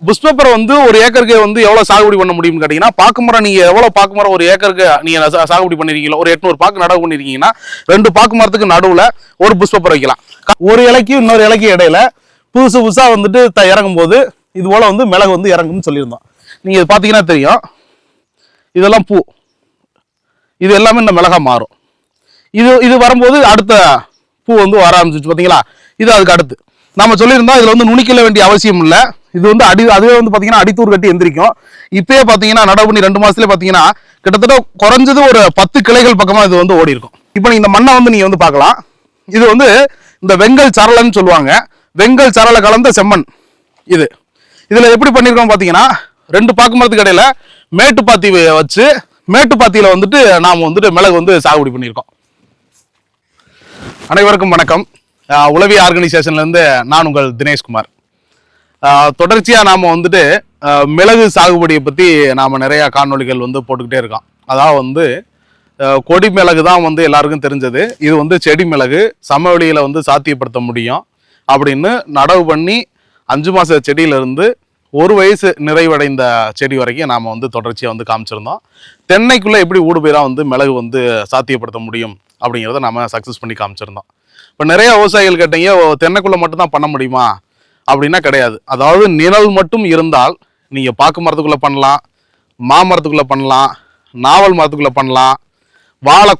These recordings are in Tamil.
புஷ் பேப்பர் வந்து ஒரு ஏக்கருக்கு வந்து எவ்வளவு சாகுபடி பண்ண முடியும்னு கேட்டீங்கன்னா, பாக்கு மரம் நீங்க எவ்வளவு பாக்கு மரம் ஒரு ஏக்கருக்கு நீங்க சாகுபடி பண்ணிருக்கீங்களோ, ஒரு 800 பாக்கு நடவு பண்ணிருக்கீங்கன்னா 2 பாக்கு மரத்துக்கு நடுவுல ஒரு புஷ் பேப்பர் வைக்கலாம். ஒரு இலைக்கு இன்னொரு இலைக்கு இடையில புதுசா வந்துட்டு இறங்கும் போது இது போல வந்து மிளகு வந்து இறங்கும்னு சொல்லியிருந்தோம். நீங்க பாத்தீங்கன்னா தெரியும், இதெல்லாம் பூ, இது எல்லாமே இந்த மிளகா மாறும். இது வரும்போது அடுத்த பூ வந்து வர ஆரம்பிச்சிச்சு பாத்தீங்களா. இது அதுக்கு அடுத்து நாம சொல்லியிருந்தோம், இதுல வந்து நுனிக்கல வேண்டிய அவசியம் இல்லை. இது வந்து அதுவே வந்து பாத்தீங்கன்னா அடித்தூர் கட்டி எந்திரிக்கும். இப்பயே பாத்தீங்கன்னா நடவு பண்ணி 2 மாசத்துல பாத்தீங்கன்னா கிட்டத்தட்ட குறைஞ்சது ஒரு 10 கிளைகள் பக்கமா இது வந்து ஓடி இருக்கும். இப்போ நீங்க இந்த மண்ணை வந்து நீங்க வந்து பார்க்கலாம். இது வந்து இந்த வெங்கல் சரளன்னு சொல்லுவாங்க, வெங்கல் சரளை கலந்த செம்மண். இதுல எப்படி பண்ணிருக்கோம் பாத்தீங்கன்னா, 2 பாக்கு மரத்துக்கு இடையில மேட்டுப்பாத்தி வச்சு மேட்டுப்பாத்தியில வந்துட்டு நாம வந்துட்டு மிளகு வந்து சாகுபடி பண்ணியிருக்கோம். அனைவருக்கும் வணக்கம். உளவி ஆர்கனைசேஷன்ல இருந்து நான் உங்கள் தினேஷ்குமார். தொடர்ச்சியா நாம வந்துட்டு மிளகு சாகுபடியை பத்தி நாம நிறைய காணொளிகள் வந்து போட்டுக்கிட்டே இருக்கோம். அதாவது வந்து கொடி மிளகு தான் வந்து எல்லாருக்கும் தெரிஞ்சது. இது வந்து செடி மிளகு சமவெளியில வந்து சாத்தியப்படுத்த முடியும் அப்படின்னு நடவு பண்ணி 5 மாச செடியில இருந்து 1 வயசு நிறைவடைந்த செடி வரைக்கும் நாம வந்து தொடர்ச்சியா வந்து காமிச்சிருந்தோம். தென்னைக்குள்ள எப்படி ஊடுபயிரா வந்து மிளகு வந்து சாத்தியப்படுத்த முடியும் அப்படிங்கிறத நாம சக்சஸ் பண்ணி காமிச்சிருந்தோம். இப்போ நிறைய விவசாயிகள் கேட்டீங்க, தென்னைக்குள்ள மட்டும் தான் பண்ண முடியுமா அப்படின்னா கிடையாது. அதாவது நிழல் மட்டும் இருந்தால் நீங்க பாக்கு மரத்துக்குள்ள பண்ணலாம், மாமரத்துக்குள்ள பண்ணலாம், நாவல் மரத்துக்குள்ள பண்ணலாம்.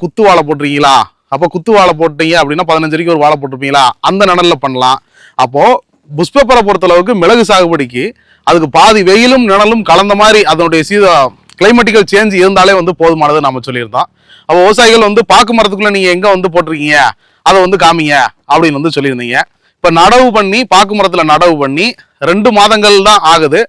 குத்து வாழை போட்டிருக்கீங்களா, அப்போ குத்து வாழை போட்டீங்க அப்படின்னா 15 அடிக்கு ஒரு வாழை போட்டிருப்பீங்களா, அந்த நிழல்ல பண்ணலாம். அப்போ புஷ் பேப்பரை பொறுத்தளவுக்கு மிளகு சாகுபடிக்கு அதுக்கு பாதி வெயிலும் நிழலும் கலந்த மாதிரி அதனுடைய கிளைமேட்டிக்கல் சேஞ்ச் இருந்தாலே வந்து போதுமானது நாம சொல்லியிருந்தோம். அப்போ விவசாயிகள் வந்து பாக்கு மரத்துக்குள்ள நீங்க எங்க வந்து போட்டிருக்கீங்க அதை வந்து காமிங்க அப்படின்னு வந்து சொல்லியிருந்தீங்க. இப்ப நடவு பண்ணி பாக்கு மரத்துல நடவு பண்ணி 2 மாதங்கள் தான் ஆகுது.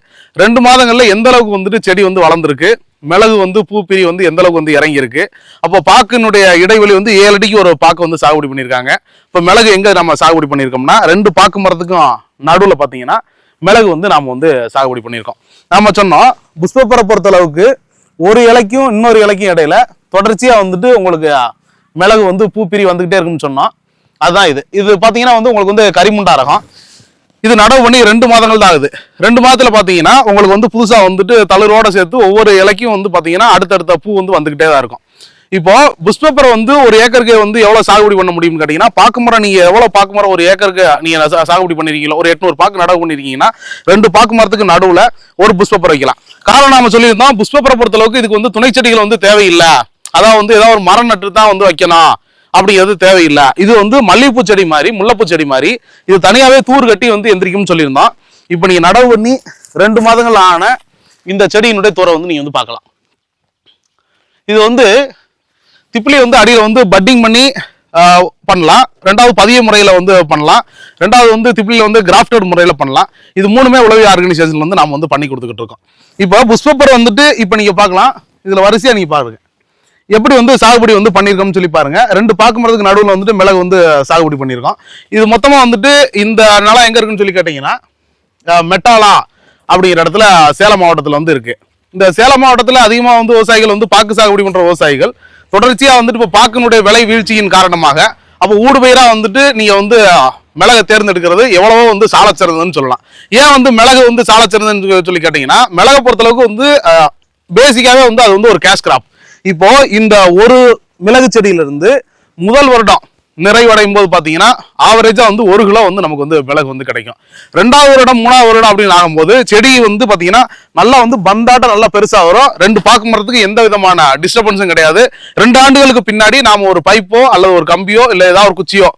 2 மாதங்கள்ல எந்த அளவுக்கு வந்துட்டு செடி வந்து வளர்ந்துருக்கு, மிளகு வந்து பூப்பிரி வந்து எந்த அளவுக்கு வந்து இறங்கி இருக்கு. அப்போ பாக்குனுடைய இடைவெளி வந்து 7 அடிக்கு ஒரு பாக்கு வந்து சாகுபடி பண்ணியிருக்காங்க. இப்ப மிளகு எங்க நம்ம சாகுபடி பண்ணியிருக்கோம்னா 2 பாக்கு மரத்துக்கும் நடுவுல பாத்தீங்கன்னா மிளகு வந்து நாம வந்து சாகுபடி பண்ணியிருக்கோம். நாம சொன்னோம், புஷ் பேப்பரை பொறுத்த அளவுக்கு ஒரு இலைக்கும் இன்னொரு இலைக்கும் இடையில தொடர்ச்சியா வந்துட்டு உங்களுக்கு மிளகு வந்து பூப்பிரி வந்துகிட்டே இருக்குன்னு சொன்னோம். அதுதான் இது பாத்தீங்கன்னா வந்து உங்களுக்கு வந்து கரிமுண்டா ரகம். இது நடவு பண்ணி 2 மாதங்கள் தான் ஆகுது. 2 மாதத்துல பாத்தீங்கன்னா உங்களுக்கு வந்து புதுசா வந்துட்டு தளிரோட சேர்த்து ஒவ்வொரு இலைக்கும் வந்து பாத்தீங்கன்னா அடுத்தடுத்த பூ வந்து வந்துகிட்டே தான் இருக்கும். இப்போ புஷ் பேப்பர் வந்து ஒரு ஏக்கருக்கு வந்து எவ்வளவு சாகுபடி பண்ண முடியும்னு கேட்டீங்கன்னா, பாக்கு மரம் நீங்க எவ்வளவு பாக்கு மரம் ஒரு ஏக்கருக்கு நீங்க சாகுபடி பண்ணிருக்கீங்களோ, ஒரு 800 பாக்கு நடவு பண்ணிருக்கீங்கன்னா 2 பாக்கு மரத்துக்கு நடுவுல ஒரு புஷ் பேப்பர் வைக்கலாம். காரணம் நாம சொல்லியிருந்தோம், புஷ் பேப்பரை பொறுத்த அளவுக்கு இதுக்கு வந்து துணை செடிகள் வந்து தேவையில்லை. அதாவது வந்து ஏதாவது ஒரு மரம் நட்டு தான் வந்து வைக்கணும் அப்படிங்கிறது தேவையில்லை. இது வந்து மல்லிகைப்பூ செடி மாதிரி, முல்லைப்பூ செடி மாதிரி இது தனியாவே தூர் கட்டி வந்து எந்திரிக்கும்னு சொல்லியிருந்தோம். இப்போ நீங்க நடவு பண்ணி 2 மாதங்கள் ஆன இந்த செடியினுடைய தூரை வந்து நீங்க வந்து பார்க்கலாம். இது வந்து திப்ளி வந்து அடியில் வந்து பட்டிங் பண்ணி பண்ணலாம். 2வது பதிய முறையில் வந்து பண்ணலாம். 2வது வந்து திப்ளியில் வந்து கிராஃப்டட் முறையில் பண்ணலாம். இது 3மே உளவி ஆர்கனைசேஷன் வந்து நாம வந்து பண்ணி கொடுத்துக்கிட்டு இருக்கோம். இப்போ புஷ் பேப்பர் வந்துட்டு இப்போ நீங்க பார்க்கலாம், இதுல வரிசையா நீங்க பாருங்க எப்படி வந்து சாகுபடி வந்து பண்ணியிருக்கோம்னு சொல்லி பாருங்க. 2 பாக்கு மரத்துக்கு நடுவில் வந்துட்டு மிளகு வந்து சாகுபடி பண்ணியிருக்கோம். இது மொத்தமா வந்துட்டு இந்த நிலம் எங்க இருக்குன்னு சொல்லி கேட்டீங்கன்னா, மெட்டாலா அப்படிங்கிற இடத்துல சேலம் மாவட்டத்தில் வந்து இருக்கு. இந்த சேலம் மாவட்டத்தில் அதிகமாக வந்து விவசாயிகள் வந்து பாக்கு சாகுபடி பண்ற விவசாயிகள் தொடர்ச்சியா வந்துட்டு இப்போ பாக்கினுடைய விலை வீழ்ச்சியின் காரணமாக அப்போ ஊடுபயிரா வந்துட்டு நீங்க வந்து மிளகை தேர்ந்தெடுக்கிறது எவ்வளவோ வந்து சாலச்சிறந்ததுன்னு சொல்லலாம். ஏன் வந்து மிளகு வந்து சாலச்சிறந்ததுன்னு சொல்லி கேட்டீங்கன்னா, மிளகை பொறுத்தளவுக்கு வந்து பேசிக்காவே வந்து அது வந்து ஒரு கேஷ் கிராப். இப்போ இந்த ஒரு மிளகு செடியிலிருந்து முதல் வருடம் நிறைவடையும் போது பாத்தீங்கன்னா ஆவரேஜா வந்து 1 கிலோ வந்து நமக்கு வந்து மிளகு வந்து கிடைக்கும். 2வது வருடம் 3வது வருடம் அப்படின்னு ஆகும்போது செடி வந்து பாத்தீங்கன்னா நல்லா வந்து பந்தாட்டம் நல்லா பெருசா வரும். 2 பாக்கு மரத்துக்கு எந்த விதமான டிஸ்டர்பன்ஸும் கிடையாது. 2 ஆண்டுகளுக்கு பின்னாடி நாம ஒரு பைப்போ அல்லது ஒரு கம்பியோ இல்ல ஏதாவது ஒரு குச்சியோ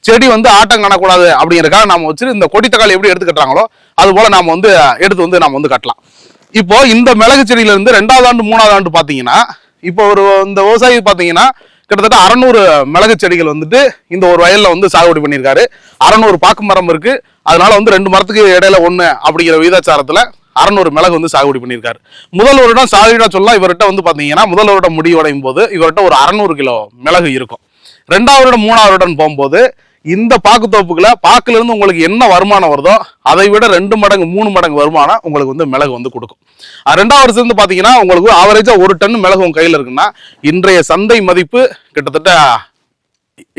செடி வந்து ஆட்டம் காணக்கூடாது அப்படிங்கிறக்காக நாம வச்சு இந்த கொடி தக்காளி எப்படி எடுத்து கட்டுறாங்களோ அது போல நாம வந்து எடுத்து வந்து நாம வந்து கட்டலாம். இப்போ இந்த மிளகு செடியில இருந்து 2வது ஆண்டு 3வது ஆண்டு பாத்தீங்கன்னா, இப்போ இந்த விவசாயி பாத்தீங்கன்னா கிட்டத்தட்ட 600 மிளகு செடிகள் வந்துட்டு இந்த ஒரு வயல்ல வந்து சாகுபடி பண்ணியிருக்காரு. 600 பாக்கு மரம் இருக்கு. அதனால வந்து 2 மரத்துக்கு இடையில 1 அப்படிங்கிற விகிதாச்சாரத்துல 600 மிளகு வந்து சாகுபடி பண்ணியிருக்காரு. முதல் வருடம் சாகுபடியா சொல்லலாம், இவர்கிட்ட வந்து பாத்தீங்கன்னா முதல் வருடம் முடிவடையும் போது இவர்கிட்ட ஒரு 600 கிலோ மிளகு இருக்கும். 2வது வருடம் 3வது வருடம் போகும்போது இந்த பாக்கு தோப்புக்குள்ள பாக்குல இருந்து உங்களுக்கு என்ன வருமானம் வருதோ அதை விட 2 மடங்கு 3 மடங்கு வருமானம் உங்களுக்கு வந்து மிளகு வந்து கொடுக்கும். 2வது வருஷம் வந்து பாத்தீங்கன்னா உங்களுக்கு ஆவரேஜா 1 டன் மிளகு உங்க கையில இருக்குன்னா இன்றைய சந்தை மதிப்பு கிட்டத்தட்ட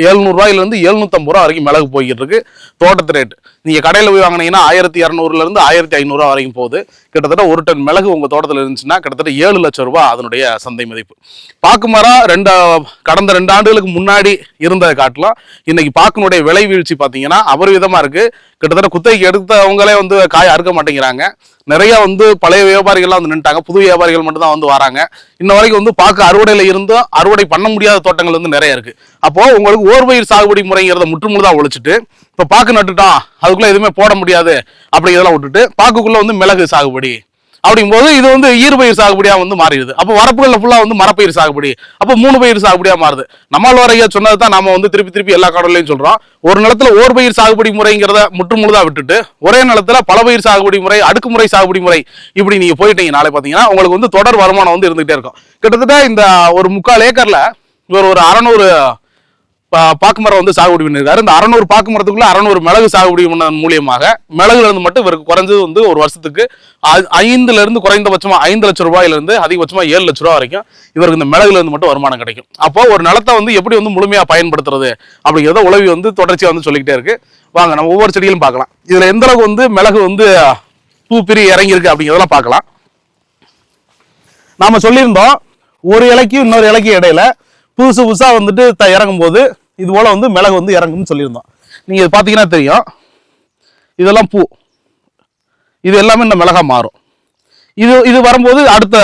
700 ரூபாயிலிருந்து 750 ரூபாய் வரைக்கும் மிளகு போய்கிட்டு இருக்கு தோட்டத்து ரேட். நீங்கள் கடையில் போய் வாங்கினீங்கன்னா 1200 1500 வரைக்கும் போகுது. கிட்டத்தட்ட 1 டன் மிளகு உங்கள் தோட்டத்தில் இருந்துச்சுன்னா கிட்டத்தட்ட 7 லட்சம் ரூபாய் அதனுடைய சந்தை மதிப்பு. பாக்கு மரம் கடந்த 2 ஆண்டுகளுக்கு முன்னாடி இருந்ததை காட்டலாம் இன்னைக்கு பாக்குனுடைய விலை வீழ்ச்சி பார்த்தீங்கன்னா அபரிவிதமாக இருக்கு. கிட்டத்தட்ட குத்தகைக்கு எடுத்தவங்களே வந்து காய் அறுக்க மாட்டேங்கிறாங்க. நிறைய வந்து பழைய வியாபாரிகள்லாம் வந்து நின்ட்டாங்க. புது வியாபாரிகள் மட்டும் தான் வந்து வராங்க. இன்ன வரைக்கும் வந்து பாக்கு அறுவடையில் இருந்தும் அறுவடை பண்ண முடியாத தோட்டங்கள் வந்து நிறைய இருக்கு. அப்போ உங்களுக்கு ஓர்பயிர் சாகுபடி முறைங்கிறத முற்றுமுழுதாக ஒழிச்சிட்டு இப்போ பாக்கு நட்டுட்டோம் அதுக்குள்ள எதுவுமே போட முடியாது அப்படி இதெல்லாம் விட்டுட்டு பாக்குக்குள்ள வந்து மிளகு சாகுபடி அப்படிங்கும்போது இது வந்து ஈர்பயிர் சாகுபடியா வந்து மாறிடுது. அப்போ வரப்புகளில் ஃபுல்லா வந்து மரப்பயிர் சாகுபடி, அப்போ 3 பயிர் சாகுபடியா மாறுது. நம்மாழ்வார் ஐயா சொன்னது தான் நாம வந்து திருப்பி எல்லா கடலையும் சொல்றோம். ஒரு நிலத்துல ஓர்பயிர் சாகுபடி முறைங்கிறத முற்றுமுழுதா விட்டுட்டு ஒரே நிலத்துல பல பயிர் சாகுபடி முறை, அடுக்குமுறை சாகுபடி முறை இப்படி நீங்க போயிட்டீங்க நாளை பாத்தீங்கன்னா உங்களுக்கு வந்து தொடர் வருமானம் வந்து இருந்துகிட்டே இருக்கும். கிட்டத்தட்ட இந்த ஒரு 3/4 ஏக்கர்ல இவர் ஒரு 600 பாக்கு மரம் வந்து சாகுபடி பண்ணியிருக்காரு. இந்த 600 பாக்கு மரத்துக்குள்ள 600 மிளகு சாகுபடி பண்ணதன் மூலியமாக மிளகுல இருந்து மட்டும் இவருக்கு குறைஞ்சது வந்து ஒரு வருஷத்துக்கு 5ல இருந்து குறைந்தபட்சமா 5 லட்சம் ரூபாயில இருந்து அதிகபட்சமா 7 லட்சம் ரூபாய் வரைக்கும் இவருக்கு இந்த மிளகுல இருந்து மட்டும் வருமானம் கிடைக்கும். அப்போ ஒரு நிலத்தை வந்து எப்படி வந்து முழுமையா பயன்படுத்துறது அப்படிங்கிறத உளவி வந்து தொடர்ச்சியா வந்து சொல்லிக்கிட்டே இருக்கு. வாங்க நம்ம ஒவ்வொரு செடிகளும் பார்க்கலாம். இதுல எந்த அளவுக்கு வந்து மிளகு வந்து பூ பிரி இறங்கி இருக்கு அப்படிங்கிறதெல்லாம் பார்க்கலாம். நாம சொல்லியிருந்தோம் ஒரு இலைக்கும் இன்னொரு இலைக்கும் இடையில புதுசா வந்துட்டு இறங்கும் போது இது போல வந்து மிளகு வந்து இறங்கும்னு சொல்லியிருந்தோம். நீங்க பாத்தீங்கன்னா தெரியும் இதெல்லாம் பூ, இது எல்லாமே இந்த மிளகா மாறும். இது வரும்போது அடுத்த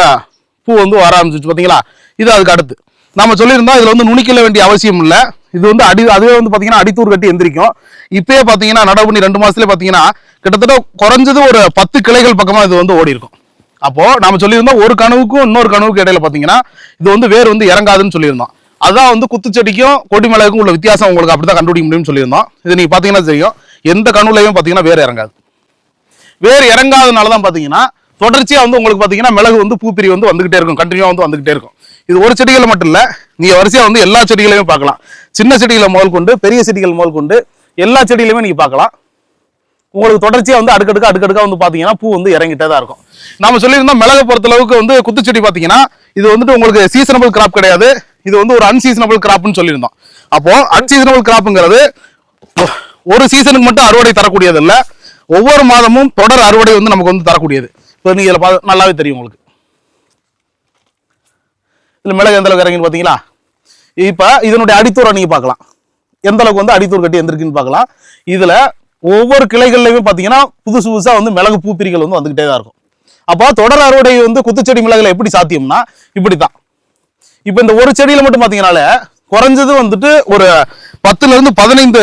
பூ வந்து வர ஆரம்பிச்சிச்சு பாத்தீங்களா. இது அதுக்கு அடுத்து நாம சொல்லியிருந்தோம் இதுல வந்து நுனிக்கல வேண்டிய அவசியம் இல்லை. இது வந்து அதுவே வந்து பாத்தீங்கன்னா அடித்தூர் கட்டி எந்திரிக்கும். இப்பயே பாத்தீங்கன்னா நடவு பண்ணி 2 மாசத்துல பாத்தீங்கன்னா கிட்டத்தட்ட குறைஞ்சது ஒரு 10 கிளைகள் பக்கமா இது வந்து ஓடி இருக்கும். அப்போ நாம சொல்லியிருந்தோம் ஒரு கனவுக்கும் இன்னொரு கனவுக்கு இடையில பாத்தீங்கன்னா இது வந்து வேர் வந்து இறங்காதுன்னு சொல்லியிருந்தோம். அதான் வந்து குத்துச்செடிக்கும் கொடி மிளகுக்கும் உள்ள வித்தியாசம் உங்களுக்கு அப்படிதான் கண்டுபிடிக்க முடியும்னு சொல்லியிருந்தோம். இது நீங்க பாத்தீங்கன்னா தெரியும் எந்த கனவுலையும் பாத்தீங்கன்னா வேர் இறங்காது. வேர் இறங்காதனாலதான் பாத்தீங்கன்னா தொடர்ச்சியா வந்து உங்களுக்கு பாத்தீங்கன்னா மிளகு வந்து பூப்பிரி வந்து வந்துகிட்டே இருக்கும், கண்டினியூவா வந்து வந்துகிட்டே இருக்கும். இது ஒரு செடிகளை மட்டும் இல்ல, நீங்க வரிசையா வந்து எல்லா செடிகளையும் பார்க்கலாம். சின்ன செடிகளை முதல் கொண்டு பெரிய செடிகள் முதல் கொண்டு எல்லா செடிகளையுமே நீங்க பார்க்கலாம். உங்களுக்கு தொடர்ச்சியா வந்து அடுக்கடுக்கா வந்து பாத்தீங்கன்னா பூ வந்து இறங்கிட்டே தான் இருக்கும். நாம சொல்லியிருந்தோம் மிளகை பொறுத்த அளவுக்கு வந்து குத்துச்செடி பாத்தீங்கன்னா இது வந்துட்டு உங்களுக்கு சீசனபிள் கிராப் கிடையாது, இது வந்து ஒரு அன்சீசனபிள் கிராப்னு சொல்லியிருந்தோம். அப்போ அன்சீசனபிள் கிராப்ங்கிறது ஒரு சீசனுக்கு மட்டும் அறுவடை தரக்கூடியது இல்ல, ஒவ்வொரு மாதமும் தொடர் அறுவடை வந்து நமக்கு வந்து தரக்கூடியது. இப்போ நீங்க இதில் நல்லாவே தெரியும் உங்களுக்கு இதுல மிளகு எந்த அளவுக்கு இறங்கின்னு பாத்தீங்களா. இப்ப இதனுடைய அடித்தூரை நீங்க பார்க்கலாம், எந்த அளவுக்கு வந்து அடித்தூர் கட்டி எந்திருக்குன்னு பார்க்கலாம். இதுல ஒவ்வொரு கிளைகள்லயுமே பாத்தீங்கன்னா புதுசா வந்து மிளகு பூப்பிரிகள் வந்து வந்துகிட்டே தான் இருக்கும். அப்போ தொடர் அறுவடை வந்து குத்துச்செடி மிளகுல எப்படி சாத்தியம்னா இப்படித்தான். இப்ப இந்த ஒரு செடியில மட்டும் பாத்தீங்கன்னால குறைஞ்சது வந்துட்டு ஒரு 10ல இருந்து 15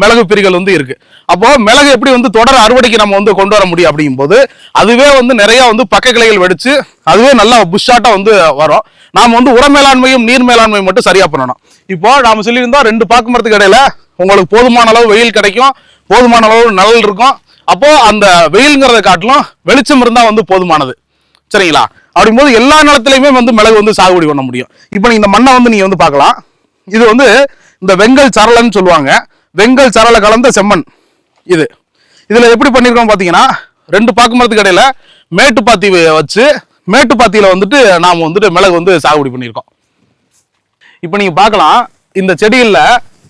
மிளகு பிரிகள் வந்து இருக்கு. அப்போ மிளகு எப்படி வந்து தொடர் அறுவடைக்கு நம்ம வந்து கொண்டு வர முடியும் அப்படிங்கும் போது அதுவே வந்து நிறைய வந்து பக்க கிளைகள் வெடிச்சு அதுவே நல்லா புஷ்ஷாட்டா வந்து வரும். நாம வந்து உர மேலாண்மையும் நீர் மேலாண்மையும் மட்டும் சரியா பண்ணணும். இப்போ நாம சொல்லியிருந்தோம் 2 பாக்கு மரத்துக்கு இடையில உங்களுக்கு போதுமான அளவு வெயில் கிடைக்கும், போதுமான அளவு நிழல் இருக்கும். அப்போ அந்த வெயில்ங்கிறத காட்டிலும் வெளிச்சம் இருந்தா வந்து போதுமானது, சரிங்களா. அப்படிங்கும்போது எல்லா நிலத்திலையுமே வந்து மிளகு வந்து சாகுபடி பண்ண முடியும். இப்போ நீங்க இந்த மண்ணை வந்து நீங்க வந்து பார்க்கலாம். இது வந்து இந்த வெங்கல் சரளன்னு சொல்லுவாங்க, வெங்கல் சரளை கலந்த செம்மண். இதுல எப்படி பண்ணிருக்கோம் பாத்தீங்கன்னா 2 பாக்கு மரத்துக்கு இடையில மேட்டுப்பாத்தி வச்சு மேட்டுப்பாத்தியில வந்துட்டு நாம வந்துட்டு மிளகு வந்து சாகுபடி பண்ணியிருக்கோம். இப்போ நீங்க பார்க்கலாம் இந்த செடியில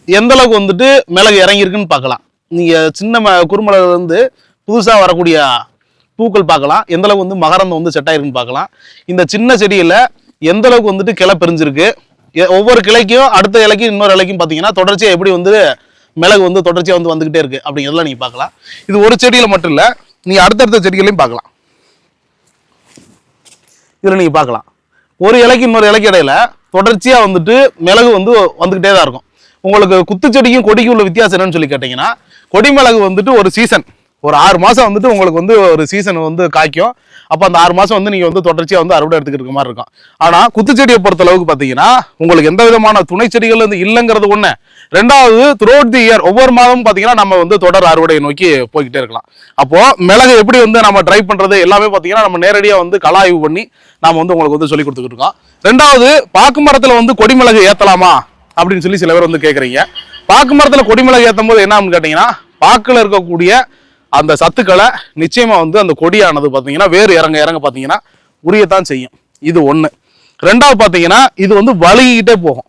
எந்த அளவுக்கு வந்துட்டு மிளகு இறங்கியிருக்குன்னு பார்க்கலாம். நீங்க சின்ன குறுமிளகு வந்து புதுசா வரக்கூடிய பூக்கள் பார்க்கலாம், எந்த அளவுக்கு வந்து மகரந்தம் வந்து செட் ஆயிருக்குன்னு பார்க்கலாம். இந்த சின்ன செடியில எந்த அளவுக்கு வந்துட்டு கிளை பிரிஞ்சிருக்கு, ஒவ்வொரு கிளைக்கும் அடுத்த இலைக்கும் இன்னொரு இலைக்கும் பார்த்தீங்கன்னா தொடர்ச்சியா எப்படி வந்து மிளகு வந்து தொடர்ச்சியா வந்து வந்துகிட்டே இருக்கு அப்படிங்கிறதெல்லாம் நீங்க பார்க்கலாம். இது ஒரு செடியில மட்டும் இல்ல, நீங்க அடுத்தடுத்த செடிகளையும் பார்க்கலாம். இதுல நீங்க பார்க்கலாம் ஒரு இலைக்கு இன்னொரு இலைக்கு இடையில தொடர்ச்சியா வந்துட்டு மிளகு வந்து வந்துகிட்டே தான் இருக்கும். உங்களுக்கு குத்துச்செடிக்கும் கொடிக்கும் உள்ள வித்தியாசம் என்னன்னு சொல்லி கேட்டீங்கன்னா கொடி மிளகு வந்துட்டு ஒரு சீசன், ஒரு 6 மாசம் வந்துட்டு உங்களுக்கு வந்து ஒரு சீசன் வந்து காய்க்கும். அப்போ அந்த 6 மாசம் வந்து நீங்க வந்து தொடர்ச்சியா வந்து அறுவடை எடுத்துக்கிட்டு இருக்க மாதிரி இருக்கும். ஆனா குத்துச்செடியை பொறுத்த அளவுக்கு பாத்தீங்கன்னா உங்களுக்கு எந்த விதமான துணை செடிகள் வந்து இல்லைங்கிறது ஒண்ணு. ரெண்டாவது த்ரூஅவுட் தி இயர் ஒவ்வொரு மாதமும் பாத்தீங்கன்னா நம்ம வந்து தொடர் அறுவடையை நோக்கி போய்கிட்டே இருக்கலாம். அப்போ மிளகு எப்படி வந்து நம்ம ட்ரை பண்றது எல்லாமே பாத்தீங்கன்னா நம்ம நேரடியா வந்து கலாய்வு பண்ணி நாம வந்து உங்களுக்கு வந்து சொல்லி கொடுத்துக்கிட்டு இருக்கோம். ரெண்டாவது பாக்கு மரத்துல வந்து கொடி மிளகு ஏத்தலாமா அப்படின்னு சொல்லி சில பேர் வந்து கேட்குறீங்க. பாக்கு மரத்துல கொடி மிளகு ஏற்றும் போது என்ன கேட்டீங்கன்னா பாக்குல இருக்கக்கூடிய அந்த சத்துக்களை நிச்சயமா வந்து அந்த கொடியானது பாத்தீங்கன்னா வேறு இறங்க பாத்தீங்கன்னா உரியத்தான் செய்யும். இது ஒண்ணு. ரெண்டாவது பாத்தீங்கன்னா இது வந்து வலிக்கிட்டே போகும்.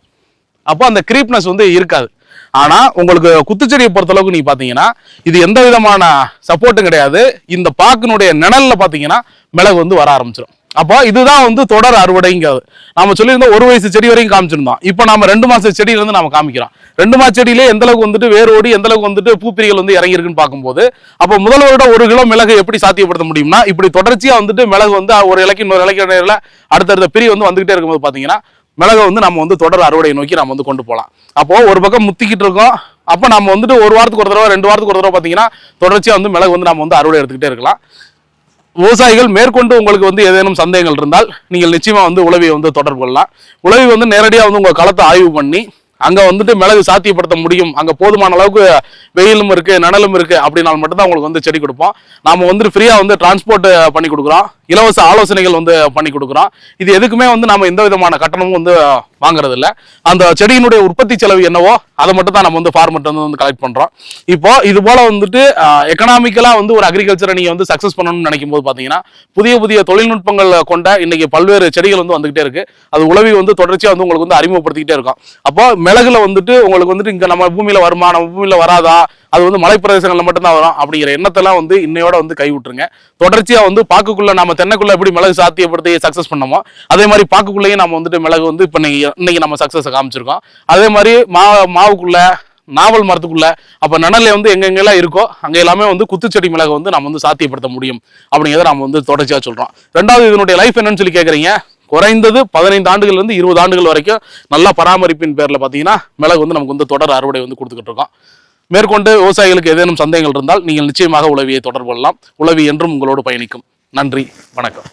அப்போ அந்த கிரீப்னஸ் வந்து இருக்காது. ஆனா உங்களுக்கு குத்துச்செடியை பொறுத்தளவுக்கு நீங்க பாத்தீங்கன்னா இது எந்த விதமான சப்போர்ட்டும் கிடையாது. இந்த பாக்கினுடைய நிழல்ல பாத்தீங்கன்னா மிளகு வந்து வர ஆரம்பிச்சிடும். அப்போ இதுதான் வந்து தொடர் அறுவடைங்கிறது. நாம சொல்லியிருந்தோம் 1 வயசு செடி வரைக்கும் காமிச்சிருந்தோம். இப்போ நாம 2 மாச செடியில இருந்து நாம காமிக்கிறோம். 2 மாச செடியிலே எந்த அளவுக்கு வந்துட்டு வேரோடி எந்த அளவுக்கு வந்துட்டு பூப்பிரிகள் வந்து இறங்கி இருக்குன்னு பார்க்கும்போது, அப்போ முதல் வருடம் 1 கிலோ மிளகு எப்படி சாத்தியப்படுத்த முடியும்னா, இப்படி தொடர்ச்சியா வந்துட்டு மிளகு வந்து ஒரு இலைக்கு இன்னொரு இலைக்கு இடையில அடுத்தடுத்த பிரி வந்து வந்துகிட்டே இருக்கும்போது பாத்தீங்கன்னா மிளகை வந்து நம்ம வந்து தொடர் அறுவடை நோக்கி நம்ம வந்து கொண்டு போகலாம். அப்போ ஒரு பக்கம் முத்திக்கிட்டு இருக்கோம். அப்போ நம்ம வந்துட்டு 1 வாரத்துக்கு ஒரு தடவை 2 வாரத்துக்கு ஒரு தடவை பாத்தீங்கன்னா தொடர்ச்சியா வந்து மிளகு வந்து நம்ம வந்து அறுவடை எடுத்துக்கிட்டே இருக்கலாம். விவசாயிகள் மேற்கொண்டு உங்களுக்கு வந்து ஏதேனும் சந்தேகங்கள் இருந்தால் நீங்கள் நிச்சயமா வந்து உளவியை வந்து தொடர்பு கொள்ளலாம். உளவி வந்து நேரடியாக வந்து உங்க களத்தை ஆய்வு பண்ணி அங்க வந்துட்டு மிளகு சாத்தியப்படுத்த முடியும், அங்க போதுமான அளவுக்கு வெயிலும் இருக்கு நிழலும் இருக்கு அப்படின்னாலும் மட்டும்தான் உங்களுக்கு வந்து செடி கொடுப்போம். நாம வந்து ஃப்ரீயா வந்து டிரான்ஸ்போர்ட் பண்ணி கொடுக்குறோம், இலவச ஆலோசனைகள் வந்து பண்ணி கொடுக்குறோம். இது எதுக்குமே வந்து நம்ம எந்த விதமான கட்டணமும் வந்து வாங்குறது இல்லை. அந்த செடியினுடைய உற்பத்தி செலவு என்னவோ அதை மட்டும் தான் நம்ம வந்து ஃபார்மர்ட் வந்து கலெக்ட் பண்றோம். இப்போ இது போல வந்துட்டு எக்கனாமிக்கலா வந்து ஒரு அக்ரிகல்ச்சரை நீங்க வந்து சக்சஸ் பண்ணணும்னு நினைக்கும் போது பாத்தீங்கன்னா புதிய புதிய தொழில்நுட்பங்கள் கொண்ட இன்னைக்கு பல்வேறு செடிகள் வந்து வந்துகிட்டே இருக்கு. அது உளவி வந்து தொடர்ச்சியா வந்து உங்களுக்கு வந்து அறிமுகப்படுத்திக்கிட்டே இருக்கும். அப்போ மிளகுல வந்துட்டு உங்களுக்கு வந்துட்டு இங்க நம்ம பூமியில வருமா நம்ம பூமியில வராதா, அது வந்து மலை பிரதேசங்கள்ல மட்டும்தான் வரும் அப்படிங்கிற எண்ணத்தெல்லாம் வந்து இன்னையோட வந்து கைவிட்டுருங்க. தொடர்ச்சியா வந்து பாக்குக்குள்ள நம்ம தென்னைக்குள்ள எப்படி மிளகு சாத்தியப்படுத்தி சக்சஸ் பண்ணமோ அதே மாதிரி பாக்குக்குள்ளேயும் நம்ம வந்துட்டு மிளகு வந்து இப்ப இன்னைக்கு நம்ம சக்சஸ் காமிச்சிருக்கோம். அதே மாதிரி மாவுக்குள்ள நாவல் மரத்துக்குள்ள அப்ப நனல்ல வந்து எங்கெங்கெல்லாம் இருக்கோ அங்க எல்லாமே வந்து குத்துச்செடி மிளகு வந்து நம்ம வந்து சாத்தியப்படுத்த முடியும் அப்படிங்கிறத நம்ம வந்து தொடர்ச்சியா சொல்றோம். ரெண்டாவது இதனுடைய லைஃப் என்னன்னு சொல்லி கேக்குறீங்க. குறைந்தது 15 ஆண்டுகள் இருந்து 20 ஆண்டுகள் வரைக்கும் நல்ல பராமரிப்பின் பேர்ல பாத்தீங்கன்னா மிளகு வந்து நமக்கு வந்து தொடர் அறுவடை வந்து கொடுத்துக்கிட்டு இருக்கோம். மேற்கொண்டு விவசாயிகளுக்கு ஏதேனும் சந்தேகங்கள் இருந்தால் நீங்கள் நிச்சயமாக உளவியை தொடர்பு கொள்ளலாம். உளவி என்றும் உங்களோடு பயணிக்கும். நன்றி, வணக்கம்.